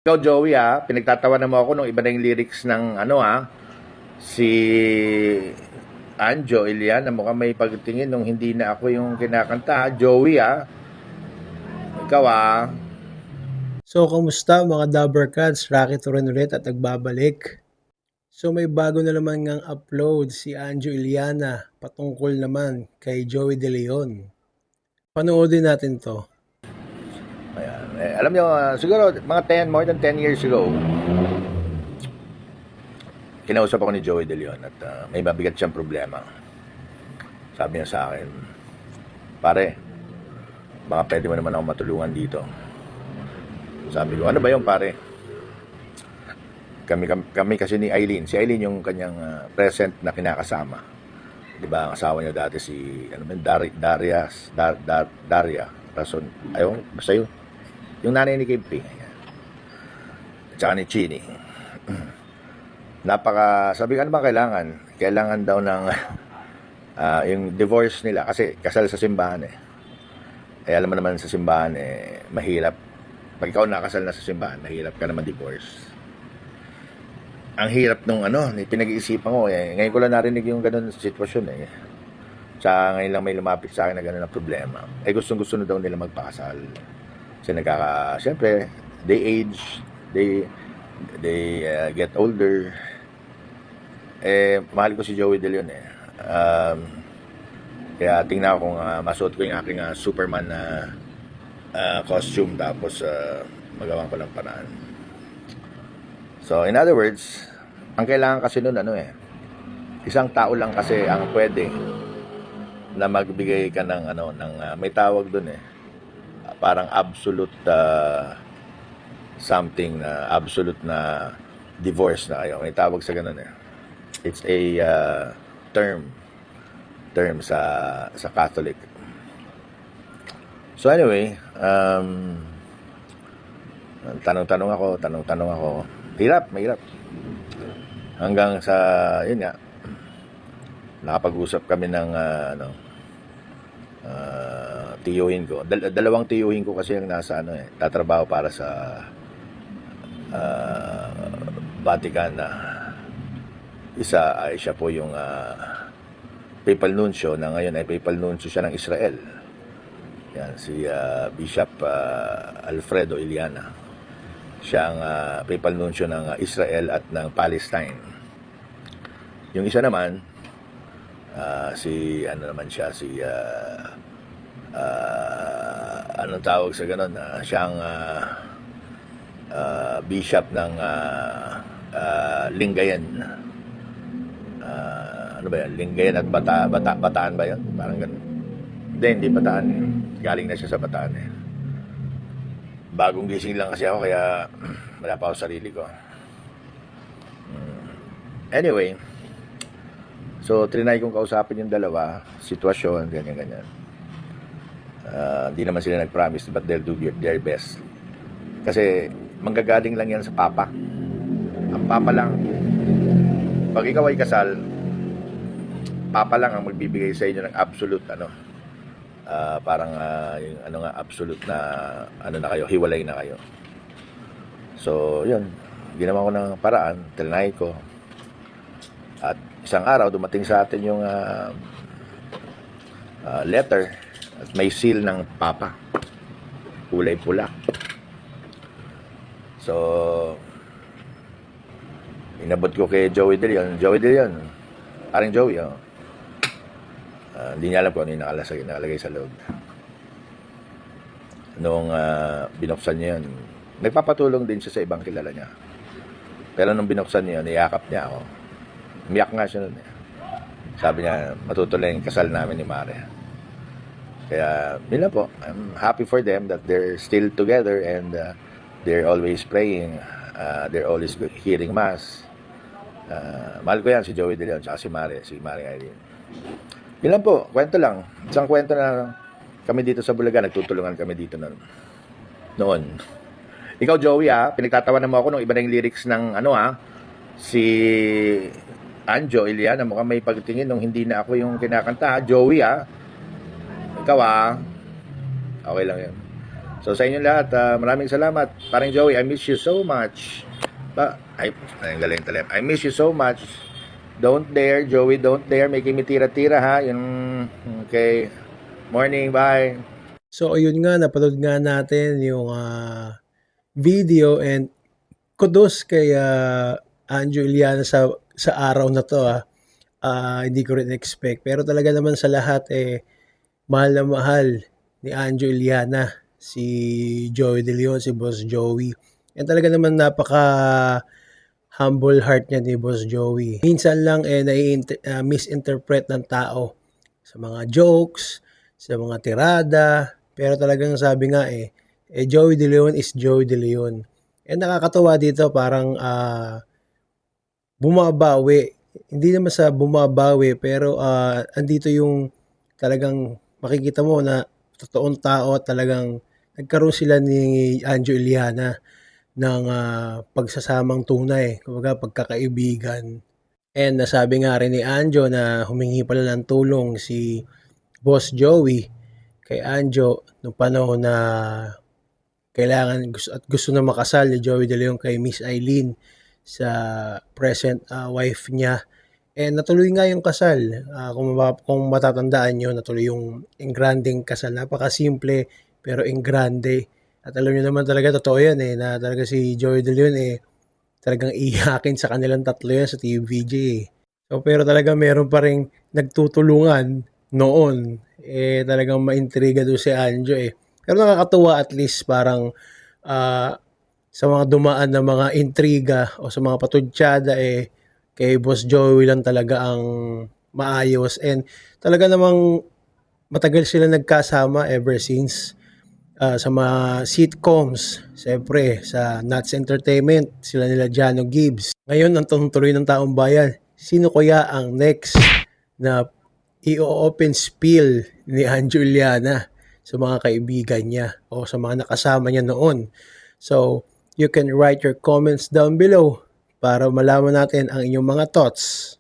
Ikaw, Joey, pinagtatawanan mo ako nung iba na yung lyrics ng si Anjo Ilian na mukhang may pagtingin nung hindi na ako yung kinakanta. Joey, ikaw, So, kamusta mga Dabber Cats? Rocky Turon ulit at nagbabalik. So, may bago na naman ngang upload si Anjo Iliana patungkol naman kay Joey De Leon. Panoodin natin to. ayan, alam nyo, siguro mga more than 10 years ago, kinausap ako ni Joey De Leon at may mabigat siyang problema. Sabi niya sa akin, pare, baka pwede mo naman ako matulungan dito. Sabi ko, ano ba yung pare? Kami kasi ni Eileen. Si Eileen yung kanyang present na kinakasama. Di ba, ang asawa niya dati si Daria Rason. Ayun, basta yun. Yung nanay ni Kimpi. Tsaka ni Chini. Sabi ko, ano ba kailangan? Kailangan daw ng yung divorce nila. Kasi kasal sa simbahan Eh, alam mo naman sa simbahan mahirap. Pag ikaw nakasal na sa simbahan, mahirap ka naman divorce. Ang hirap nung pinag-iisipan ko ngayon ko lang narinig yung ganun sitwasyon Tsaka ngayon lang may lumapit sa akin na ganun ang problema. Gustong-gusto na daw nila magpakasal. Kasi siyempre, they age, they get older. Mahal ko si Joey De Leon kaya tingnan ko kung masuot ko yung aking Superman na costume tapos magawa ko lang paraan. So, in other words, ang kailangan kasi nun isang tao lang kasi ang pwede na magbigay ka ng may tawag dun parang absolute something na absolute na divorce na kayo. May tawag sa ganun It's a term sa Catholic. So anyway, tanong-tanong ako. Mahirap. Hanggang sa, yun nga, nakapag-usap kami ng, tiyuhin ko. Dalawang tiyuhin ko kasi yung nasa, tatrabaho para sa, Vatican na siya po yung, papal nuncio na ngayon ay papal nuncio siya ng Israel. Yan, si Bishop Alfredo Iliana. Siya ang papal nuncio ng Israel at ng Palestine. Yung isa naman, anong tawag sa ganun? Siyang bishop ng Lingayen. Ano ba yan? Lingayen at Bataan ba yan? Parang ganun. Hindi Bataan Galing na siya sa Bataan Bagong gising lang kasi ako kaya wala pa ako sarili ko. Anyway, so trinay kong kausapin yung dalawa, sitwasyon, ganyan. Di naman sila nag-promise but they'll do their best. Kasi manggagaling lang yan sa Papa. Ang Papa lang. Pag ikaw ay kasal, Papa lang ang magbibigay sa inyo ng absolute parang yung absolute na na kayo, hiwalay na kayo. So, yun. Ginawa ko ng paraan, tinry ko. At isang araw, dumating sa atin yung letter at may seal ng Papa. Kulay pula. So, inabot ko kay Joey De Leon. Parang Joey, hindi niya alam kung ano yung nakalagay sa loob. Noong binuksan niya yun, nagpapatulong din siya sa ibang kilala niya. Pero nung binuksan niya yun, niyakap niya ako. Umiyak nga siya nun Sabi niya, matutuloy yung kasal namin ni Mare. Kaya, nila po, I'm happy for them that they're still together and they're always praying. They're always hearing Mass. Mahal ko yan, si Joey De Leon, tsaka si Mare Eileen. Yun lang po, kwento lang. Isang kwento na kami dito sa Bulaga, nagtutulungan kami dito noon. Ikaw, Joey, pinagtatawanan mo ako nung iba na yung lyrics ng si Anjo Ilian na mukhang may pagtingin nung hindi na ako yung kinakanta. Joey, ikaw okay lang yan. So sa inyo lahat, maraming salamat. Parang Joey, I miss you so much. Ay, galing talaga. I miss you so much. Don't dare, Joey, don't dare making me tira-tira ha. Okay. Morning, bye. So ayun nga, napanood nga natin yung video, and kudos kay Anjo Iliana sa araw na to. Hindi ko rin expect, pero talaga naman sa lahat mahal na mahal ni Anjo Iliana si Joey De Leon, si Boss Joey. And talaga naman napaka humble heart niya ni Boss Joey. Minsan lang misinterpret ng tao sa mga jokes, sa mga tirada, pero talagang sabi nga Joey De Leon is Joey De Leon. And nakakatawa dito, parang bumabawi. Hindi naman sa bumabawi, pero andito yung talagang makikita mo na totoong tao at talagang nagkaroon sila ni Anjo Iliana ng pagsasamang tunay, kumbaga pagkakaibigan. And nasabi nga rin ni Anjo na humingi pala ng tulong si Boss Joey kay Anjo nung panahon na kailangan gusto na makasal ni Joey De Leon kay Miss Eileen sa present wife niya. And natuloy nga yung kasal. Kung matatandaan nyo, natuloy yung engranding kasal. Napakasimple pero engrande. At alam nyo naman talaga, totoo yan na talaga si Joey De Leon talagang iyakin sa kanilang tatlo yan sa TVJ. So, pero talaga meron pa rin nagtutulungan noon. Talagang maintriga doon si Anjo Pero nakakatuwa, at least parang sa mga dumaan na mga intriga o sa mga patudyada kay Boss Joey lang talaga ang maayos. And talaga namang matagal sila nagkasama ever since sa mga sitcoms. Siyempre, sa Nuts Entertainment, sila nila Jano Gibbs. Ngayon, ang tuloy ng taong bayan, sino kaya ang next na i-open spill ni Anjo Iliana sa mga kaibigan niya o sa mga nakasama niya noon? So, you can write your comments down below para malaman natin ang inyong mga thoughts.